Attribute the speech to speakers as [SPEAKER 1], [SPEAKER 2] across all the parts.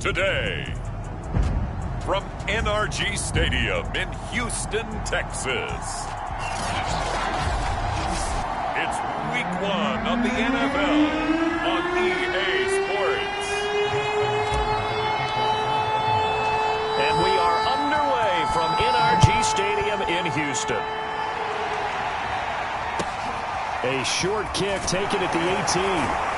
[SPEAKER 1] today. From NRG Stadium in Houston, Texas. It's Week 1 of the NFL on EA Sports.
[SPEAKER 2] And we are underway from NRG Stadium in Houston. A short kick taken at the 18.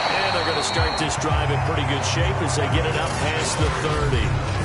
[SPEAKER 2] And they're going to start this drive in pretty good shape as they get it up past the 30.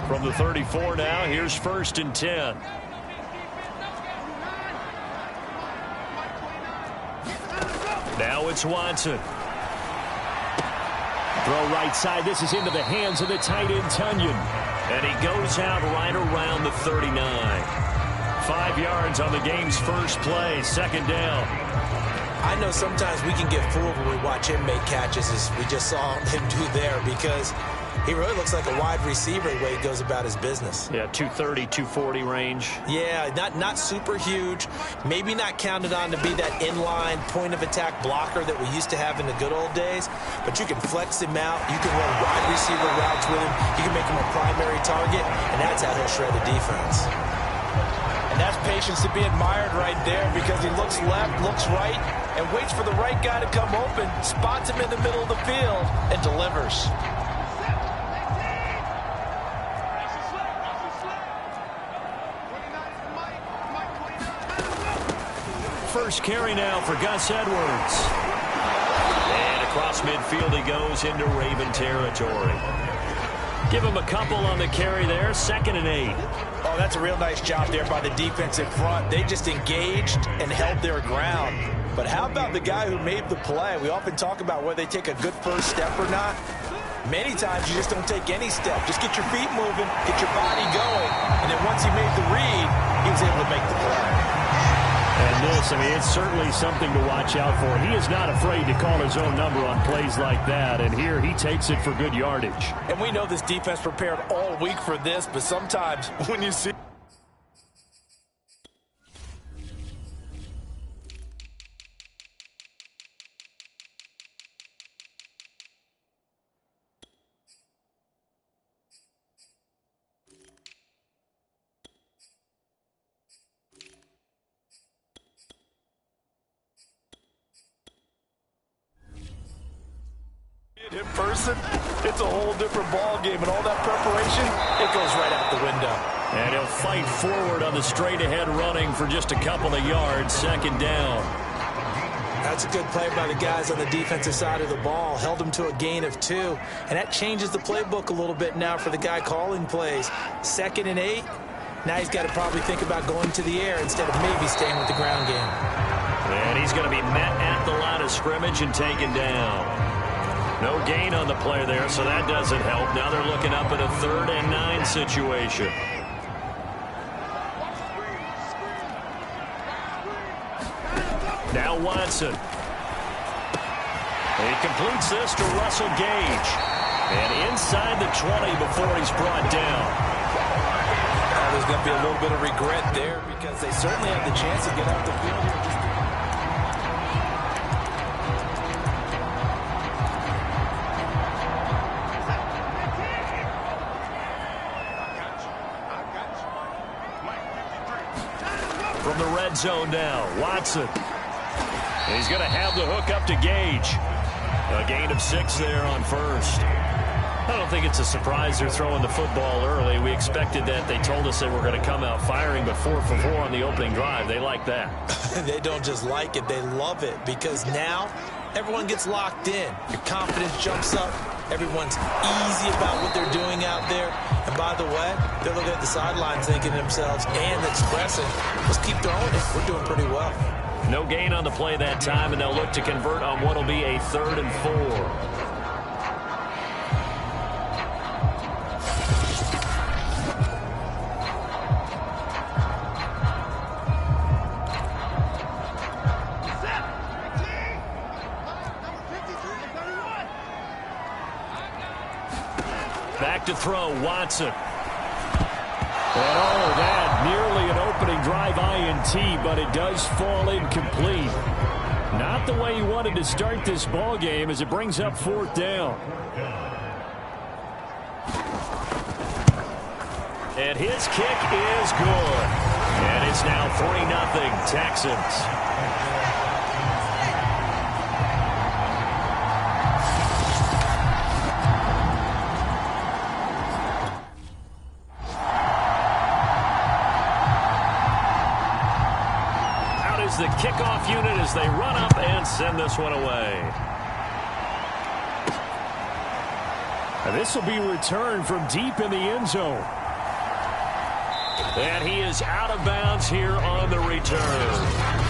[SPEAKER 2] From the 34 now, here's 1st and 10. Now it's Watson. Throw right side. This is into the hands of the tight end, Tunyon. And he goes out right around the 39. 5 yards on the game's first play. 2nd down.
[SPEAKER 3] I know sometimes we can get fooled when we watch him make catches, as we just saw him do there, because he really looks like a wide receiver the way he goes about his business.
[SPEAKER 2] Yeah, 230, 240 range.
[SPEAKER 3] Yeah, not super huge. Maybe not counted on to be that inline point-of-attack blocker that we used to have in the good old days. But you can flex him out. You can run wide receiver routes with him. You can make him a primary target, and that's how he'll shred a defense.
[SPEAKER 4] And that's patience to be admired right there, because he looks left, looks right, and waits for the right guy to come open, spots him in the middle of the field, and delivers.
[SPEAKER 2] First carry now for Gus Edwards. And across midfield he goes into Raven territory. Give him a couple on the carry there. 2nd and 8.
[SPEAKER 4] Oh, that's a real nice job there by the defense in front. They just engaged and held their ground. But how about the guy who made the play? We often talk about whether they take a good first step or not. Many times you just don't take any step. Just get your feet moving, get your body going, and then once he made the read, he was able to make the play.
[SPEAKER 2] And this, I mean, it's certainly something to watch out for. He is not afraid to call his own number on plays like that, and here he takes it for good yardage.
[SPEAKER 4] And we know this defense prepared all week for this, but sometimes when you see... in person, it's a whole different ball game, and all that preparation, it goes right out the window.
[SPEAKER 2] And he'll fight forward on the straight-ahead running for just a couple of yards. 2nd down.
[SPEAKER 3] That's a good play by the guys on the defensive side of the ball. Held him to a gain of 2, and that changes the playbook a little bit now for the guy calling plays. 2nd and 8. Now he's got to probably think about going to the air instead of maybe staying with the ground game.
[SPEAKER 2] And he's going to be met at the line of scrimmage and taken down. No gain on the play there, so that doesn't help. Now they're looking up at a 3rd and 9 situation. Now Watson. He completes this to Russell Gage. And inside the 20 before he's brought down.
[SPEAKER 4] There's going to be a little bit of regret there, because they certainly have the chance to get out the field here.
[SPEAKER 2] from the red zone now. Watson. He's going to have the hook up to Gage. A gain of 6 there on first. I don't think it's a surprise they're throwing the football early. We expected that. They told us they were going to come out firing, but 4 for 4 on the opening drive. They like that.
[SPEAKER 3] They don't just like it, they love it, because now everyone gets locked in. Your confidence jumps up. Everyone's easy about what they're doing out there. And by the way, they're looking at the sidelines thinking to themselves and expressing, let's keep throwing it. We're doing pretty well.
[SPEAKER 2] No gain on the play that time, and they'll look to convert on what will be a 3rd and 4. Back to throw, Watson. And oh, that nearly an opening drive INT, but it does fall incomplete. Not the way he wanted to start this ball game as it brings up 4th down. And his kick is good. And it's now 3-0 Texans. The kickoff unit as they run up and send this one away. And this will be returned from deep in the end zone. And he is out of bounds here on the return.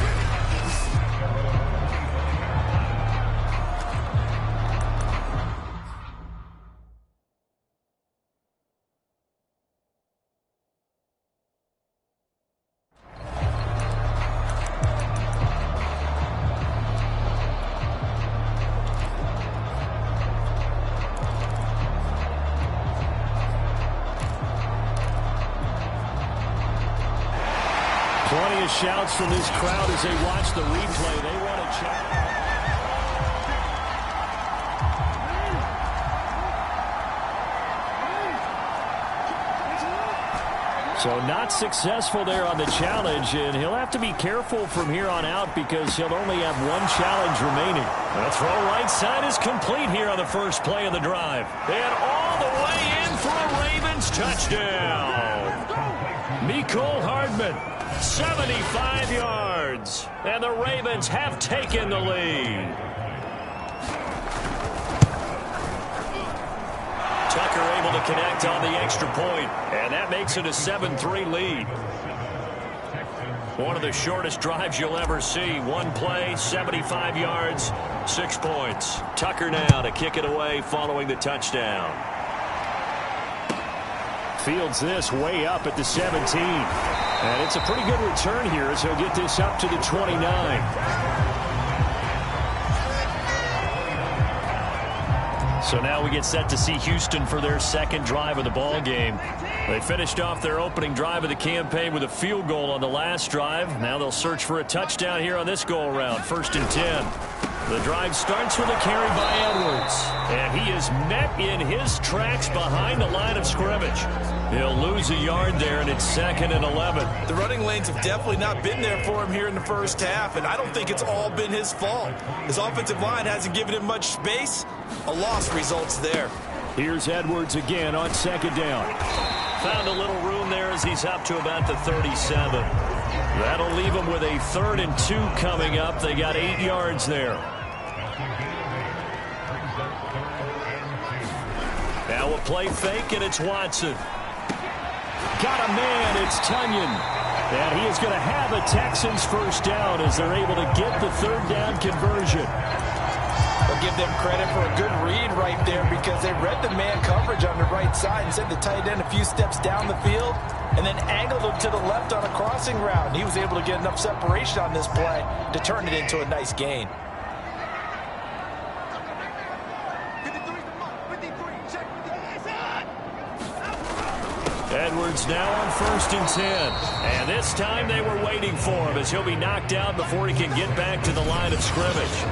[SPEAKER 2] Plenty of shouts from this crowd as they watch the replay. They want to check. So not successful there on the challenge, and he'll have to be careful from here on out because he'll only have 1 challenge remaining. The throw right side is complete here on the first play of the drive. And all the way in for a Ravens touchdown. Mecole Hardman. 75 yards, and the Ravens have taken the lead. Tucker able to connect on the extra point, and that makes it a 7-3 lead. One of the shortest drives you'll ever see. 1 play, 75 yards, 6 points. Tucker now to kick it away following the touchdown. Fields this way up at the 17. And it's a pretty good return here as he'll get this up to the 29. So now we get set to see Houston for their 2nd drive of the ball game. They finished off their opening drive of the campaign with a field goal on the last drive. Now they'll search for a touchdown here on this go-around, 1st and 10. The drive starts with a carry by Edwards. And he is met in his tracks behind the line of scrimmage. He'll lose a yard there, and it's 2nd and 11.
[SPEAKER 3] The running lanes have definitely not been there for him here in the first half, and I don't think it's all been his fault. His offensive line hasn't given him much space. A loss results there.
[SPEAKER 2] Here's Edwards again on 2nd down. Found a little room there as he's up to about the 37. That'll leave him with a 3rd and 2 coming up. They got 8 yards there. Now a play fake, and it's Watson. Got a man, it's Tunyon. And he is going to have a Texans first down as they're able to get the 3rd down conversion.
[SPEAKER 3] I'll give them credit for a good read right there because they read the man coverage on the right side and sent the tight end a few steps down the field and then angled him to the left on a crossing route. And he was able to get enough separation on this play to turn it into a nice gain.
[SPEAKER 2] Edwards now on 1st and 10. And this time they were waiting for him as he'll be knocked out before he can get back to the line of scrimmage.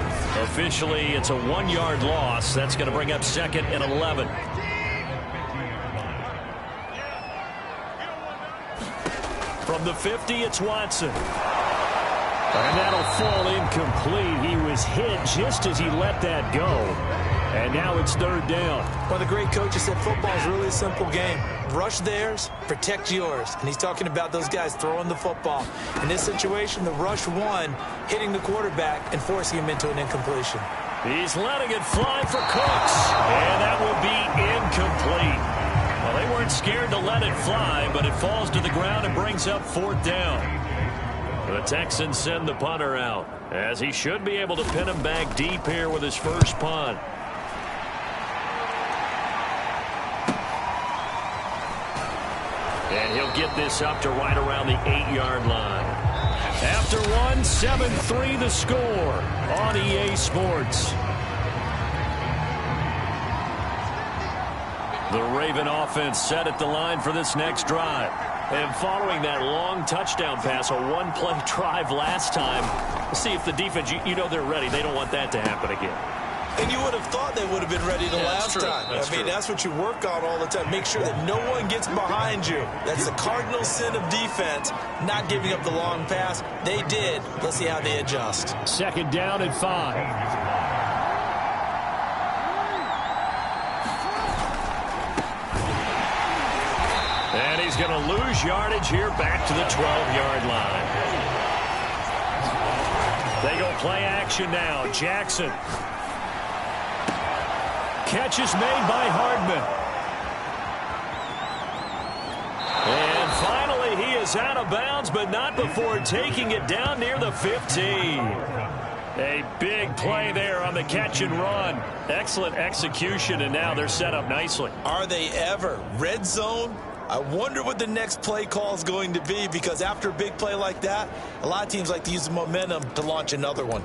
[SPEAKER 2] Officially, it's a 1-yard loss. That's going to bring up 2nd and 11. From the 50, it's Watson. And that'll fall incomplete. He was hit just as he let that go. And now it's third down.
[SPEAKER 3] One of the great coaches said football is really a simple game. Rush theirs, protect yours. And he's talking about those guys throwing the football. In this situation, the rush one, hitting the quarterback and forcing him into an incompletion.
[SPEAKER 2] He's letting it fly for Cooks. And that will be incomplete. Well, they weren't scared to let it fly, but it falls to the ground and brings up fourth down. The Texans send the punter out, as he should be able to pin him back deep here with his first punt. And he'll get this up to right around the 8-yard line. After one, 7-3 the score on EA Sports. The Raven offense set at the line for this next drive. And following that long touchdown pass, a one-play drive last time, let's see if the defense, you know they're ready. They don't want that to happen again.
[SPEAKER 3] And you would have thought they would have been ready the last time. That's what you work on all the time. Make sure that no one gets behind you. That's the cardinal sin of defense, not giving up the long pass. They did. Let's see how they adjust.
[SPEAKER 2] Second down and 5. And he's going to lose yardage here back to the 12-yard line. They go play action now. Jackson. Catch is made by Hardman. And finally, he is out of bounds, but not before taking it down near the 15. A big play there on the catch and run. Excellent execution, and now they're set up nicely.
[SPEAKER 3] Are they ever? Red zone? I wonder what the next play call is going to be, because after a big play like that, a lot of teams like to use the momentum to launch another one.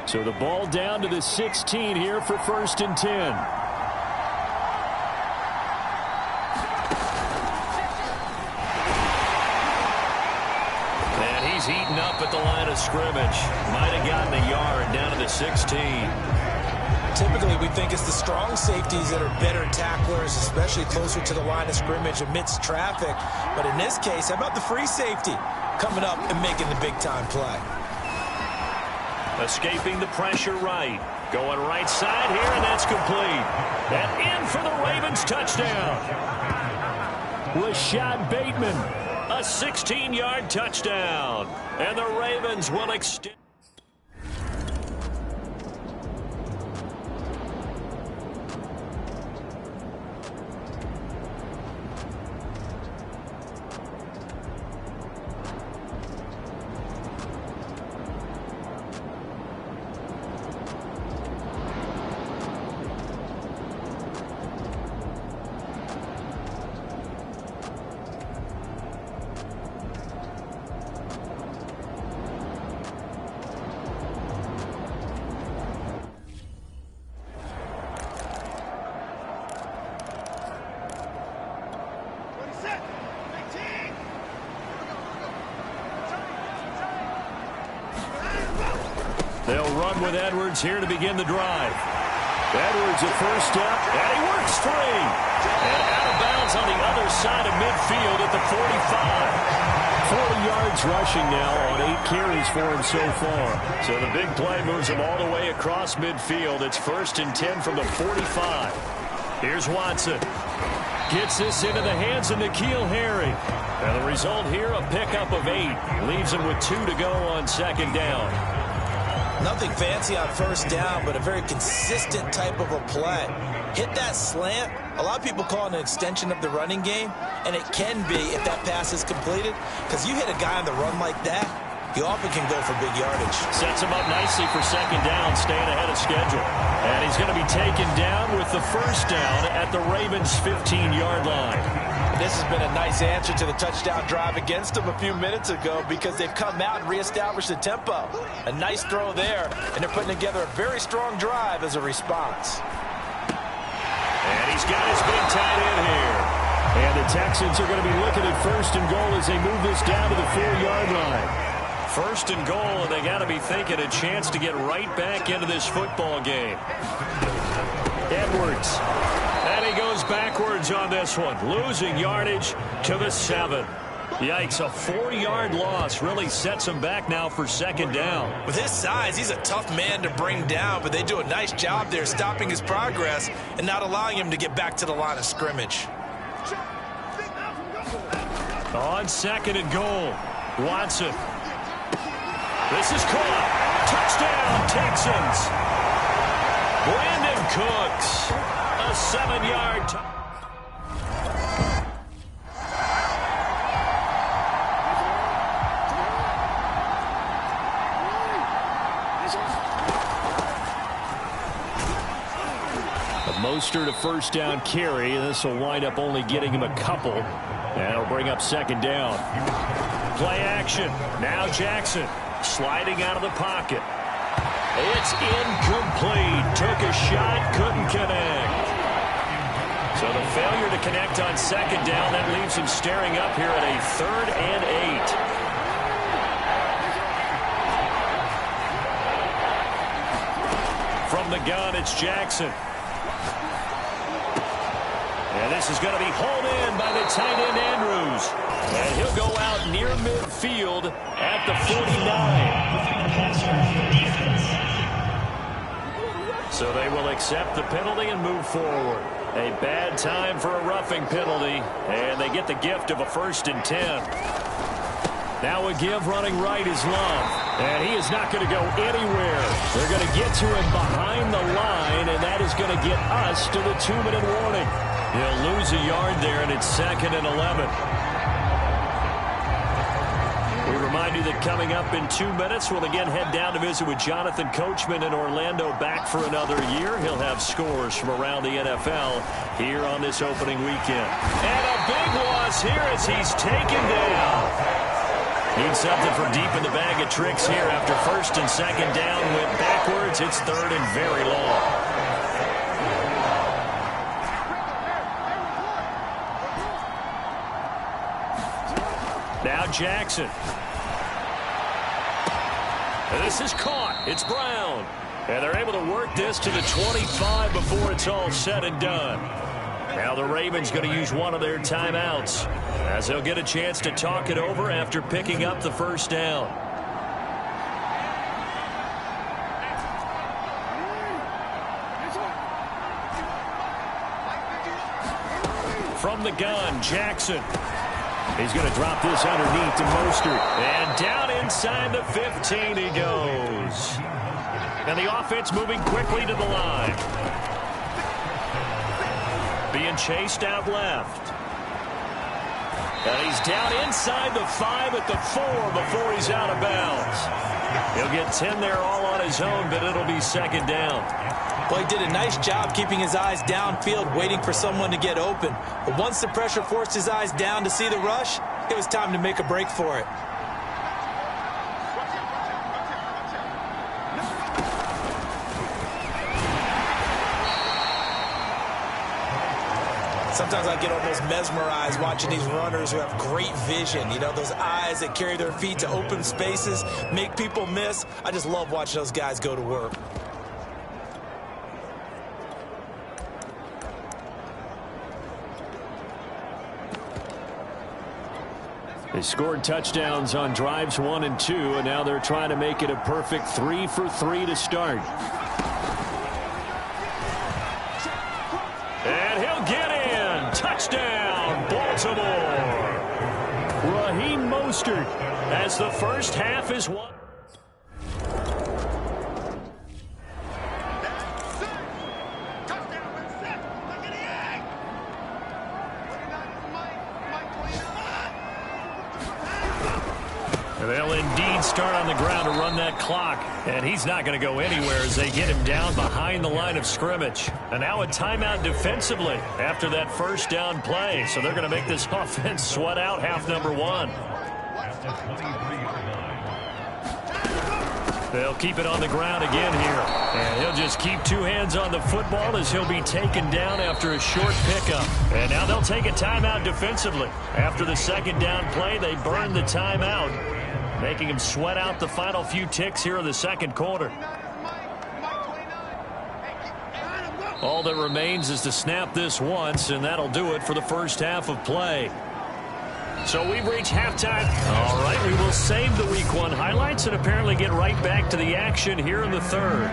[SPEAKER 2] So the ball down to the 16 here for 1st and 10. And he's eaten up at the line of scrimmage. Might have gotten a yard down to the 16.
[SPEAKER 3] Typically, we think it's the strong safeties that are better tacklers, especially closer to the line of scrimmage amidst traffic. But in this case, how about the free safety coming up and making the big-time play?
[SPEAKER 2] Escaping the pressure right. Going right side here, and that's complete. And in for the Ravens touchdown. Rashad Bateman, a 16-yard touchdown. And the Ravens will extend. They'll run with Edwards here to begin the drive. Edwards at first step, and he works free. And out of bounds on the other side of midfield at the 45. 40 yards rushing now on 8 carries for him so far. So the big play moves him all the way across midfield. It's 1st and 10 from the 45. Here's Watson. Gets this into the hands of N'Keal Harry. And the result here, a pickup of 8. Leaves him with 2 to go on 2nd down.
[SPEAKER 3] Nothing fancy on 1st down, but a very consistent type of a play. Hit that slant. A lot of people call it an extension of the running game, and it can be if that pass is completed, because you hit a guy on the run like that, he often can go for big yardage.
[SPEAKER 2] Sets him up nicely for 2nd down, staying ahead of schedule. And he's going to be taken down with the 1st down at the Ravens' 15-yard line.
[SPEAKER 3] This has been a nice answer to the touchdown drive against them a few minutes ago, because they've come out and reestablished the tempo. A nice throw there, and they're putting together a very strong drive as a response.
[SPEAKER 2] And he's got his big tight end here. And the Texans are going to be looking at 1st and goal as they move this down to the 4-yard line. First and goal, and they got to be thinking a chance to get right back into this football game. Edwards. And he goes backwards on this one, losing yardage to the 7. Yikes, a 4-yard loss really sets him back now for second down.
[SPEAKER 3] With his size, he's a tough man to bring down, but they do a nice job there stopping his progress and not allowing him to get back to the line of scrimmage.
[SPEAKER 2] On second and goal, Watson. This is caught. Touchdown, Texans. Brandon Cooks, a 7-yard touchdown. Mostert a first down carry, and this will wind up only getting him a couple. And it'll bring up second down. Play action. Now Jackson sliding out of the pocket. It's incomplete. Took a shot, couldn't connect. So the failure to connect on second down, that leaves him staring up here at a 3rd and 8. From the gun, it's Jackson. And this is going to be hauled in by the tight end, Andrews. And he'll go out near midfield at the 49. So they will accept the penalty and move forward. A bad time for a roughing penalty. And they get the gift of a 1st and 10. Now a give running right is Love. And he is not going to go anywhere. They're going to get to him behind the line, and that is going to get us to the 2-minute warning. He'll lose a yard there, and it's 2nd and 11. We remind you that coming up in 2 minutes, we'll again head down to visit with Jonathan Coachman in Orlando, back for another year. He'll have scores from around the NFL here on this opening weekend. And a big loss here as he's taken down. Needs something from deep in the bag of tricks here after 1st and 2nd down. Went backwards. It's 3rd and very long. Now Jackson. This is caught. It's Brown. And they're able to work this to the 25 before it's all said and done. Now the Ravens going to use one of their timeouts, as they'll get a chance to talk it over after picking up the first down. From the gun, Jackson. He's going to drop this underneath to Mostert. And down inside the 15 he goes. And the offense moving quickly to the line. Being chased out left. And he's down inside the 5 at the 4 before he's out of bounds. He'll get 10 there all on his own, but it'll be 2nd down.
[SPEAKER 3] Well, he did a nice job keeping his eyes downfield, waiting for someone to get open. But once the pressure forced his eyes down to see the rush, it was time to make a break for it. Sometimes I get almost mesmerized watching these runners who have great vision. You know, those eyes that carry their feet to open spaces, make people miss. I just love watching those guys go to work.
[SPEAKER 2] They scored touchdowns on drives 1 and 2, and now they're trying to make it a perfect 3 for 3 to start. And he'll get in. Touchdown, Baltimore. Raheem Mostert, as the first half is won. They'll indeed start on the ground to run that clock. And he's not going to go anywhere as they get him down behind the line of scrimmage. And now a timeout defensively after that first down play. So they're going to make this offense sweat out half number 1. They'll keep it on the ground again here. And he'll just keep 2 hands on the football as he'll be taken down after a short pickup. And now they'll take a timeout defensively. After the second down play, they burn the timeout. making him sweat out the final few ticks here in the second quarter. All that remains is to snap this once, and that'll do it for the first half of play. So we've reached halftime. All right, we will save the Week 1 highlights and apparently get right back to the action here in the third.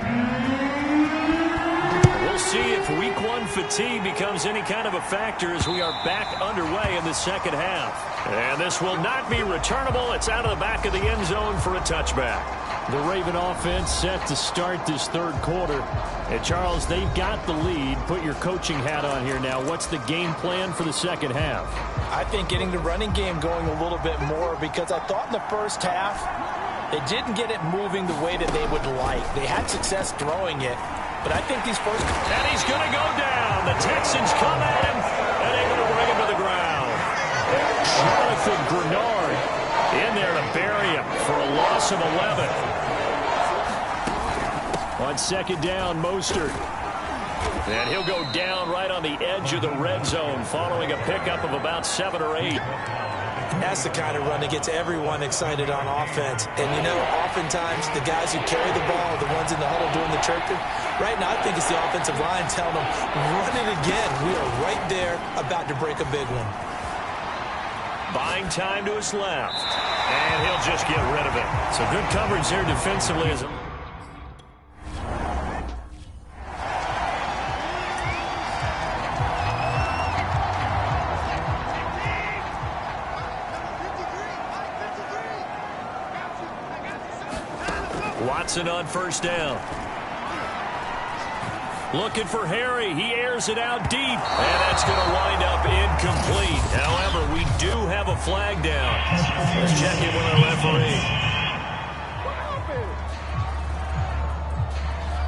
[SPEAKER 2] We'll see if Week 1 fatigue becomes any kind of a factor as we are back underway in the second half. And this will not be returnable. It's out of the back of the end zone for a touchback.
[SPEAKER 5] The Raven offense set to start this third quarter. And Charles, they've got the lead. Put your coaching hat on here now. What's the game plan for the second half?
[SPEAKER 4] I think getting the running game going a little bit more, because I thought in the first half they didn't get it moving the way that they would like. They had success throwing it, but I think these first...
[SPEAKER 2] And he's going to go down. The Texans come at him and able to bring him to the ground. Jonathan Grenard in there to bury him for a loss of 11. On second down, Mostert. And he'll go down right on the edge of the red zone following a pickup of about 7 or 8.
[SPEAKER 3] That's the kind of run that gets everyone excited on offense. And, you know, oftentimes the guys who carry the ball are the ones in the huddle doing the chirping. Right now, I think it's the offensive line telling them, run it again. We are right there about to break a big one.
[SPEAKER 2] Buying time to his left. And he'll just get rid of it.
[SPEAKER 5] So good coverage there defensively.
[SPEAKER 2] Watson on first down. Looking for Harry. He airs it out deep. And that's going to wind up incomplete. However, we do have a flag down. Let's check in with our referee.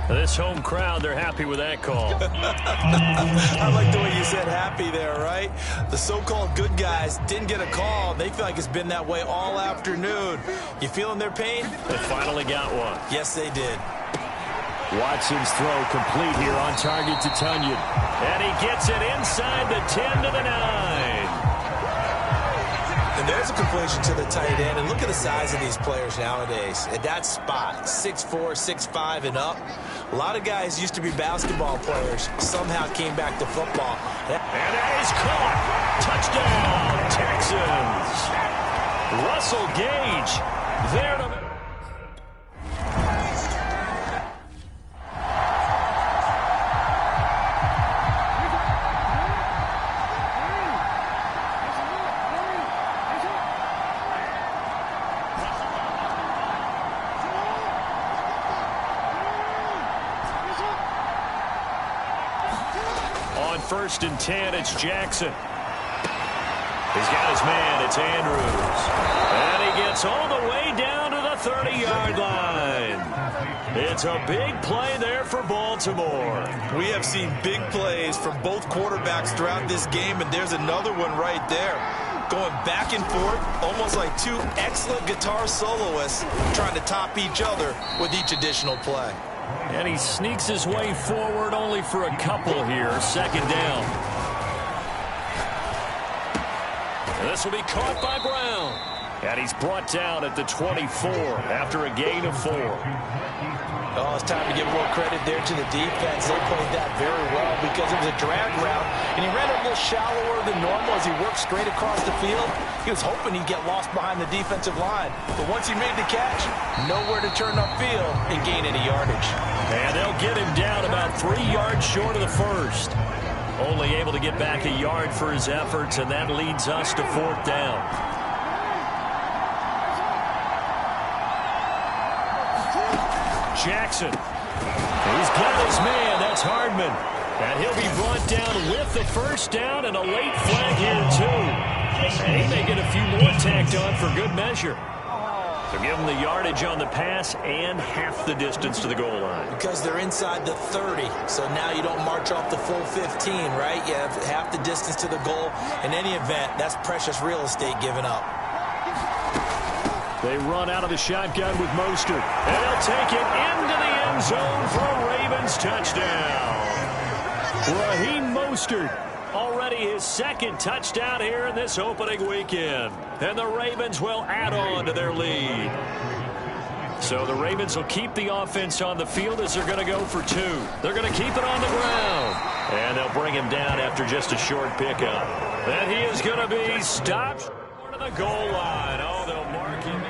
[SPEAKER 2] This home crowd, they're happy with that call.
[SPEAKER 3] I like the way you said happy there, right? The so-called good guys didn't get a call. They feel like it's been that way all afternoon. You feeling their pain?
[SPEAKER 2] They finally got one.
[SPEAKER 3] Yes, they did.
[SPEAKER 5] Watson's throw complete here on target to Tunyon.
[SPEAKER 2] And he gets it inside the 10 to the 9.
[SPEAKER 3] And there's a completion to the tight end. And look at the size of these players nowadays. At that spot, 6'4", 6'5", and up. A lot of guys used to be basketball players. Somehow came back to football.
[SPEAKER 2] And that is caught. Touchdown, Texans. Russell Gage there to... First and 10, it's Jackson. He's got his man, it's Andrews. And he gets all the way down to the 30-yard line. It's a big play there for Baltimore.
[SPEAKER 3] We have seen big plays from both quarterbacks throughout this game, and there's another one right there. Going back and forth, almost like two excellent guitar soloists trying to top each other with each additional play.
[SPEAKER 2] And he sneaks his way forward only for a couple here. Second down. And this will be caught by Brown. And he's brought down at the 24 after a gain of 4.
[SPEAKER 3] Oh, it's time to give a little credit there to the defense. They played that very well because it was a drag route, and he ran a little shallower than normal as he worked straight across the field. He was hoping he'd get lost behind the defensive line, but once he made the catch, nowhere to turn upfield and gain any yardage.
[SPEAKER 2] And they'll get him down about 3 yards short of the first. Only able to get back a yard for his efforts, and that leads us to 4th down. Jackson. He's got his man. That's Hardman. And he'll be brought down with the first down and a late flag here, too. And he may get a few more tacked on for good measure. So give him the yardage on the pass and half the distance to the goal line.
[SPEAKER 3] Because they're inside the 30, so now you don't march off the full 15, right? You have half the distance to the goal. In any event, that's precious real estate given up.
[SPEAKER 2] They run out of the shotgun with Mostert. And they'll take it into the end zone for a Ravens touchdown. Raheem Mostert already already his second touchdown here in this opening weekend. And the Ravens will add on to their lead. So the Ravens will keep the offense on the field as they're going to go for 2. They're going to keep it on the ground. And they'll bring him down after just a short pickup. And he is going to be stopped short of the goal line. Oh, they'll mark him.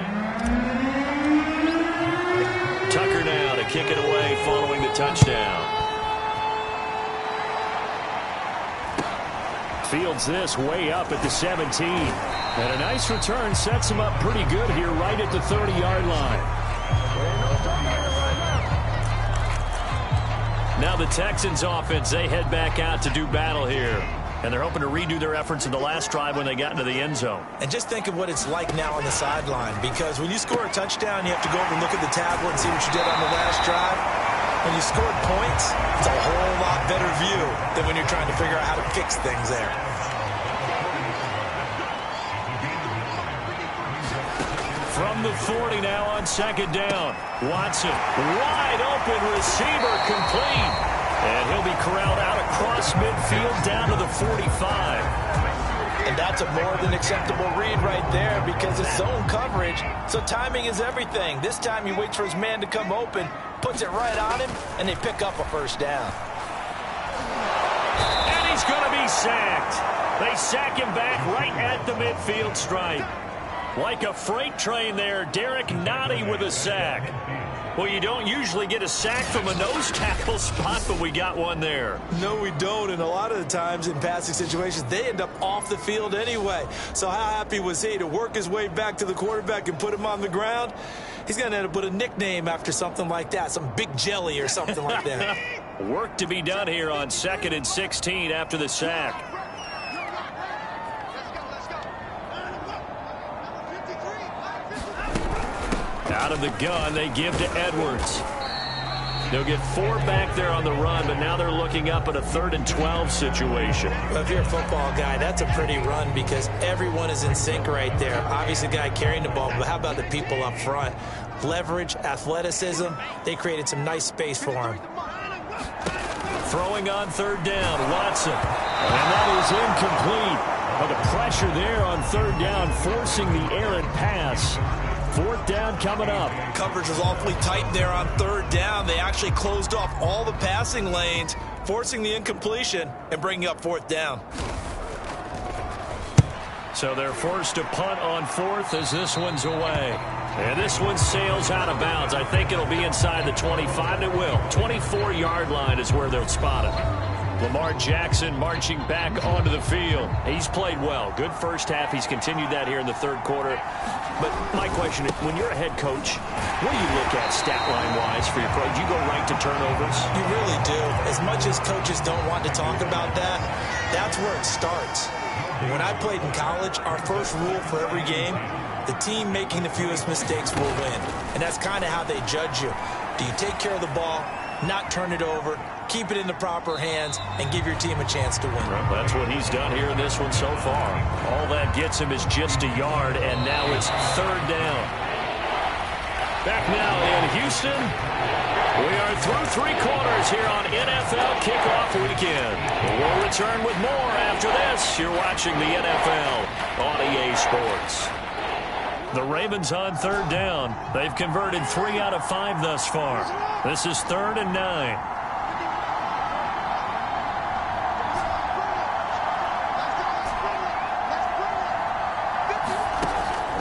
[SPEAKER 2] Tucker now to kick it away following the touchdown.
[SPEAKER 5] Fields this way up at the 17. And a nice return sets him up pretty good here right at the 30-yard line.
[SPEAKER 2] Now the Texans offense, they head back out to do battle here. And they're hoping to redo their efforts in the last drive when they got into the end zone.
[SPEAKER 3] And just think of what it's like now on the sideline, because when you score a touchdown, you have to go over and look at the tablet and see what you did on the last drive. When you scored points, it's a whole lot better view than when you're trying to figure out how to fix things there.
[SPEAKER 2] From the 40 now on second down. Watson, wide open receiver, complete. And he'll be corralled out across midfield down to the 45.
[SPEAKER 3] And that's a more than acceptable read right there because it's zone coverage, so timing is everything. This time he waits for his man to come open, puts it right on him, and they pick up a first down.
[SPEAKER 2] And he's going to be sacked. They sack him back right at the midfield stripe. Like a freight train there, Derek Nottie with a sack. Well, you don't usually get a sack from a nose tackle spot, but we got one there.
[SPEAKER 3] No, we don't, and a lot of the times in passing situations, they end up off the field anyway. So how happy was he to work his way back to the quarterback and put him on the ground? He's going to end up with a nickname after something like that, some Big Jelly or something like that.
[SPEAKER 2] Work to be done here on 2nd and 16 after the sack. Out of the gun, they give to Edwards. They'll get 4 back there on the run, but now they're looking up at a 3rd and 12 situation.
[SPEAKER 3] Well, if you're a football guy, that's a pretty run because everyone is in sync right there. Obviously, the guy carrying the ball, but how about the people up front? Leverage, athleticism, they created some nice space for him.
[SPEAKER 2] Throwing on 3rd down, Watson. And that is incomplete. But the pressure there on 3rd down, forcing the errant pass. 4th down coming up.
[SPEAKER 3] Coverage was awfully tight there on 3rd down. They actually closed off all the passing lanes, forcing the incompletion and bringing up 4th down.
[SPEAKER 2] So they're forced to punt on 4th as this one's away. And this one sails out of bounds. I think it'll be inside the 25. It will. 24-yard line is where they'll spot it. Lamar Jackson marching back onto the field. He's played well. Good first half. He's continued that here in the 3rd quarter. But my question is, when you're a head coach, what do you look at stat line-wise for your pro? Do you go right to turnovers?
[SPEAKER 3] You really do. As much as coaches don't want to talk about that, that's where it starts. When I played in college, our first rule for every game, the team making the fewest mistakes will win. And that's kind of how they judge you. Do you take care of the ball, not turn it over, keep it in the proper hands, and give your team a chance to win?
[SPEAKER 2] Well, that's what he's done here in this one so far. All that gets him is just a yard, and now it's 3rd down. Back now in Houston. We are through 3 quarters here on NFL Kickoff Weekend. We'll return with more after this. You're watching the NFL on EA Sports. The Ravens on 3rd down. They've converted 3 out of 5 thus far. This is 3rd and 9.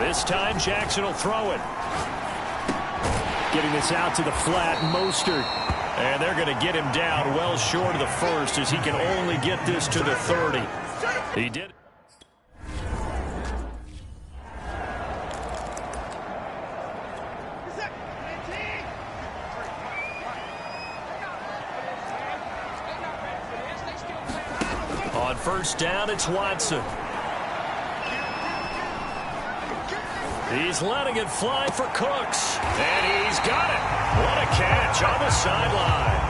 [SPEAKER 2] This time, Jackson will throw it. Getting this out to the flat, Mostert. And they're going to get him down well short of the 1st as he can only get this to the 30. He did. On 1st down, it's Watson. He's letting it fly for Cooks. And he's got it. What a catch on the sideline.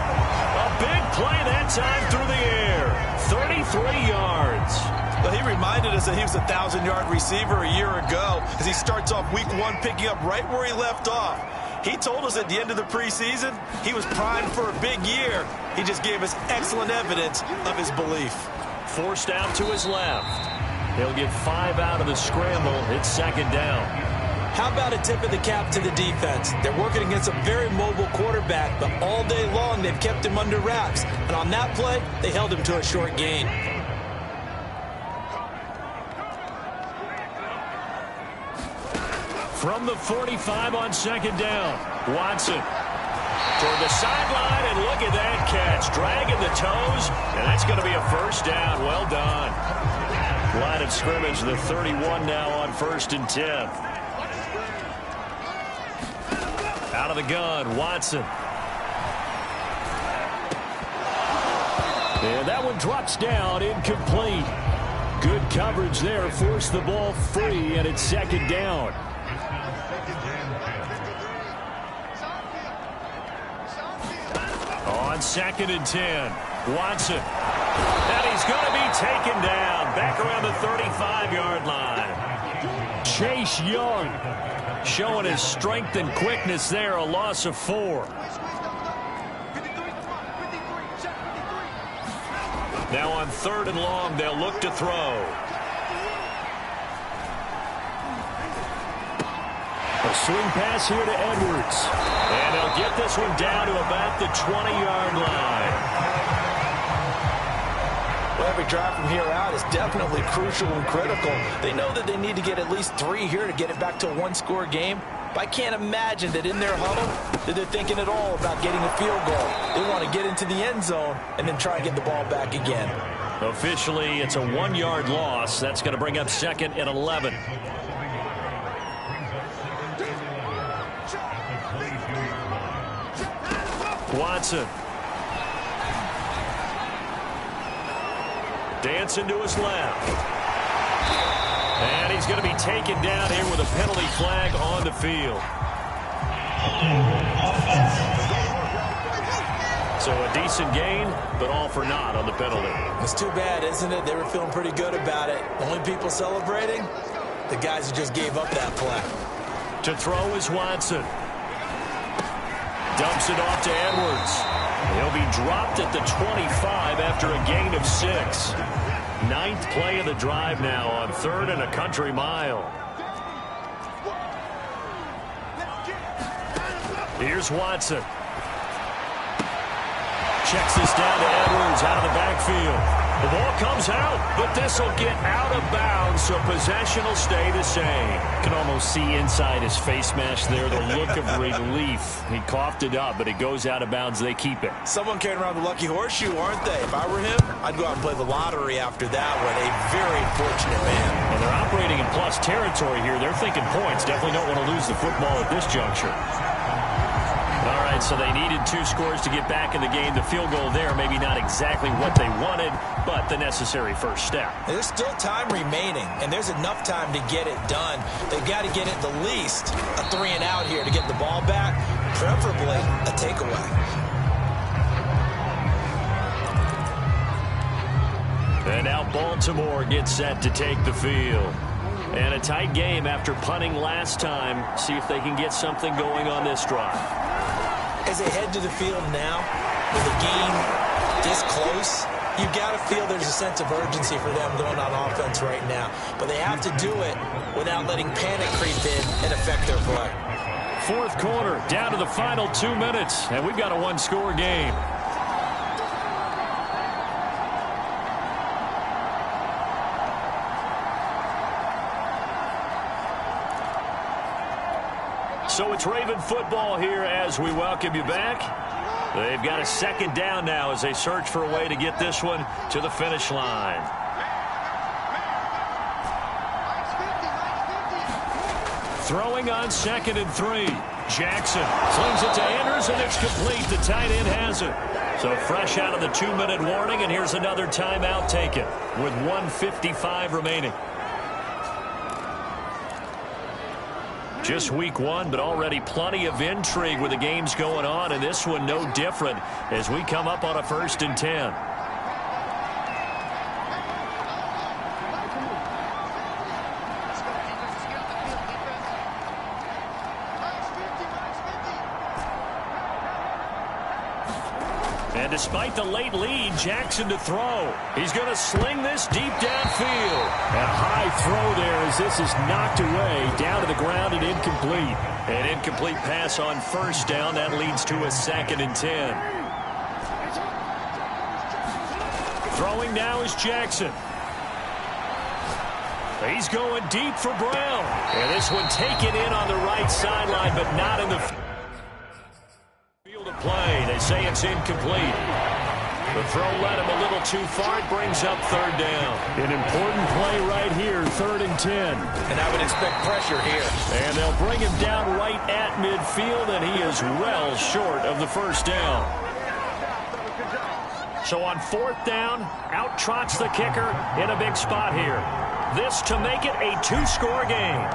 [SPEAKER 2] A big play that time through the air. 33 yards.
[SPEAKER 3] But he reminded us that he was a 1,000-yard receiver a year ago as he starts off week 1 picking up right where he left off. He told us at the end of the preseason he was primed for a big year. He just gave us excellent evidence of his belief.
[SPEAKER 2] forced out to his left. He'll get 5 out of the scramble. It's second down.
[SPEAKER 3] How about a tip of the cap to the defense? They're working against a very mobile quarterback, but all day long they've kept him under wraps. And on that play, they held him to a short gain.
[SPEAKER 5] From the 45 on second down, Watson.
[SPEAKER 2] Toward the sideline, and look at that catch. Dragging the toes, and that's going to be a first down. Well done. Line of scrimmage, the 31 now on 1st and 10. Out of the gun, Watson.
[SPEAKER 5] And that one drops down, incomplete. Good coverage there, forced the ball free, and it's second down.
[SPEAKER 2] On 2nd and 10, Watson. And he's going to be taken down back around the 35-yard line.
[SPEAKER 5] Chase Young
[SPEAKER 2] Showing his strength and quickness there, a loss of 4. Now on 3rd and long, they'll look to throw.
[SPEAKER 5] A swing pass here to Edwards.
[SPEAKER 2] And they'll get this one down to about the 20-yard line.
[SPEAKER 3] Well, every drive from here out is definitely crucial and critical. They know that they need to get at least 3 here to get it back to a 1-score game. But I can't imagine that in their huddle that they're thinking at all about getting a field goal. They want to get into the end zone and then try and get the ball back again.
[SPEAKER 2] Officially, it's a 1-yard loss. That's going to bring up 2nd and 11. Watson. Dancing to his left. And he's going to be taken down here with a penalty flag on the field. So a decent gain, but all for naught on the penalty.
[SPEAKER 3] It's too bad, isn't it? They were feeling pretty good about it. The only people celebrating, the guys who just gave up that play.
[SPEAKER 2] To throw is Watson. Dumps it off to Edwards. He'll be dropped at the 25 after a gain of 6. 9th play of the drive now on 3rd and a country mile. Here's Watson. Checks this down to Edwards out of the backfield. The ball comes out, but this will get out of bounds, so possession will stay the same.
[SPEAKER 5] You can almost see inside his face mask there the look of relief. He coughed it up, but it goes out of bounds. They keep it.
[SPEAKER 3] Someone carrying around the lucky horseshoe, aren't they? If I were him, I'd go out and play the lottery after that one. A very fortunate man.
[SPEAKER 5] And they're operating in plus territory here. They're thinking points. Definitely don't want to lose the football at this juncture.
[SPEAKER 2] All right, so they needed 2 scores to get back in the game. The field goal there, maybe not exactly what they wanted, but the necessary first step.
[SPEAKER 3] There's still time remaining, and there's enough time to get it done. They've got to get at the least a 3-and-out here to get the ball back, preferably a takeaway.
[SPEAKER 2] And now Baltimore gets set to take the field. And a tight game after punting last time. See if they can get something going on this drive.
[SPEAKER 3] As they head to the field now, with the game this close, you've got to feel there's a sense of urgency for them going on offense right now. But they have to do it without letting panic creep in and affect their play.
[SPEAKER 5] 4th quarter, down to the final 2 minutes, and we've got a 1-score game.
[SPEAKER 2] So it's Raven football here as we welcome you back. They've got a 2nd down now as they search for a way to get this one to the finish line.
[SPEAKER 5] Throwing on 2nd and 3. Jackson slings it to Andrews, and it's complete. The tight end has it.
[SPEAKER 2] So fresh out of the 2-minute warning, and here's another timeout taken with 1:55 remaining. Just week 1, but already plenty of intrigue with the games going on, and this one no different as we come up on a 1st and 10. And despite the late lead, Jackson to throw. He's going to sling this deep downfield.
[SPEAKER 5] A high throw there as this is knocked away, down to the ground and incomplete.
[SPEAKER 2] An incomplete pass on first down. That leads to a 2nd and 10. Throwing now is Jackson. He's going deep for Brown. And this one taken in on the right sideline, but not in the field of play. They say it's incomplete. The throw led him a little too far. It brings up 3rd down.
[SPEAKER 5] An important play right here, 3rd and 10.
[SPEAKER 3] And I would expect pressure here.
[SPEAKER 5] And they'll bring him down right at midfield, and he is well short of the 1st down.
[SPEAKER 2] So on 4th down, out trots the kicker in a big spot here. This to make it a 2-score game.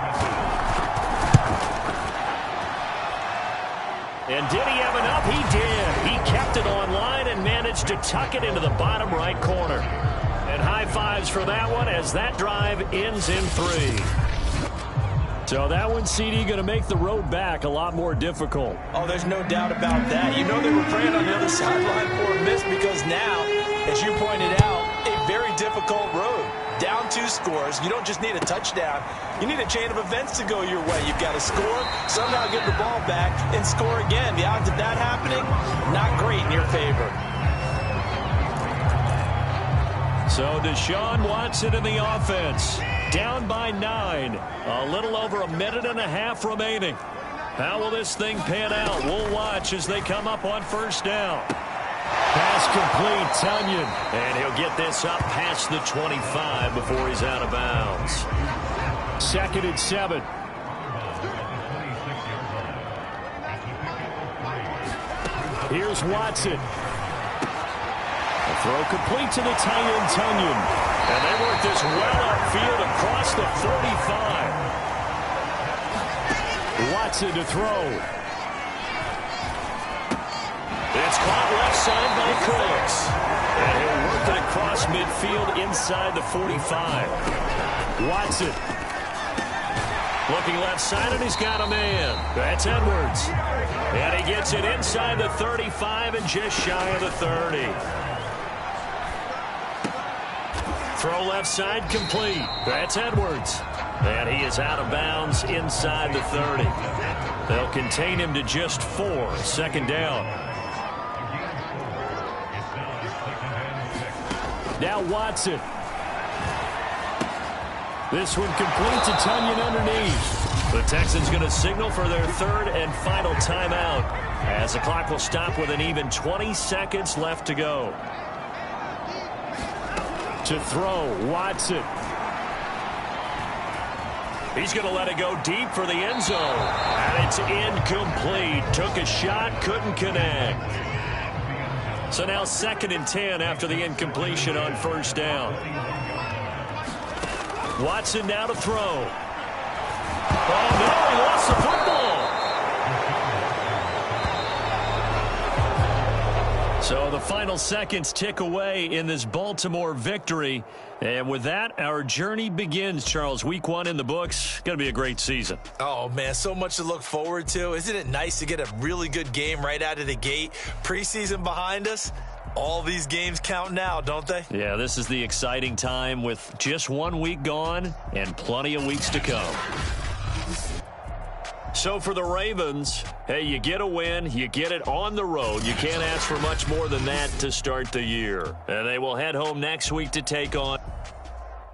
[SPEAKER 2] And did he have enough? He did. He kept it on line and managed to tuck it into the bottom right corner. And high fives for that one as that drive ends in 3.
[SPEAKER 5] So that one, CD, going to make the road back a lot more difficult.
[SPEAKER 3] Oh, there's no doubt about that. You know they were praying on the other sideline for a miss because now, as you pointed out, a very difficult road. Down 2 scores. You don't just need a touchdown. You need a chain of events to go your way. You've got to score, somehow get the ball back, and score again. The odds of that happening, not great in your favor.
[SPEAKER 2] So Deshaun Watson in the offense. Down by 9. A little over a minute and a half remaining. How will this thing pan out? We'll watch as they come up on 1st down.
[SPEAKER 5] Pass complete, Tunyon.
[SPEAKER 2] And he'll get this up past the 25 before he's out of bounds.
[SPEAKER 5] 2nd and 7. Here's Watson. A throw complete to the tight end, Tunyon.
[SPEAKER 2] And they work this well upfield across the 45.
[SPEAKER 5] Watson to throw.
[SPEAKER 2] It's caught left side by Cooks. And he'll work it across midfield inside the 45.
[SPEAKER 5] Watson.
[SPEAKER 2] Looking left side, and he's got a man. That's Edwards. And he gets it inside the 35 and just shy of the 30. Throw left side complete. That's Edwards. And he is out of bounds inside the 30. They'll contain him to just 4. 2nd down.
[SPEAKER 5] Now Watson. This one complete to Tunyon underneath.
[SPEAKER 2] The Texans going to signal for their 3rd and final timeout as the clock will stop with an even 20 seconds left to go.
[SPEAKER 5] To throw, Watson.
[SPEAKER 2] He's going to let it go deep for the end zone. And it's incomplete. Took a shot, couldn't connect. So now 2nd and 10 after the incompletion on 1st down. Watson now to throw. Oh, no, he lost the football. So the final seconds tick away in this Baltimore victory. And with that, our journey begins, Charles. Week 1 in the books. Going to be a great season.
[SPEAKER 3] Oh, man, so much to look forward to. Isn't it nice to get a really good game right out of the gate? Preseason behind us. All these games count now, don't they?
[SPEAKER 2] Yeah, this is the exciting time with just 1 week gone and plenty of weeks to come. So for the Ravens, hey, you get a win, you get it on the road. You can't ask for much more than that to start the year. And they will head home next week to take on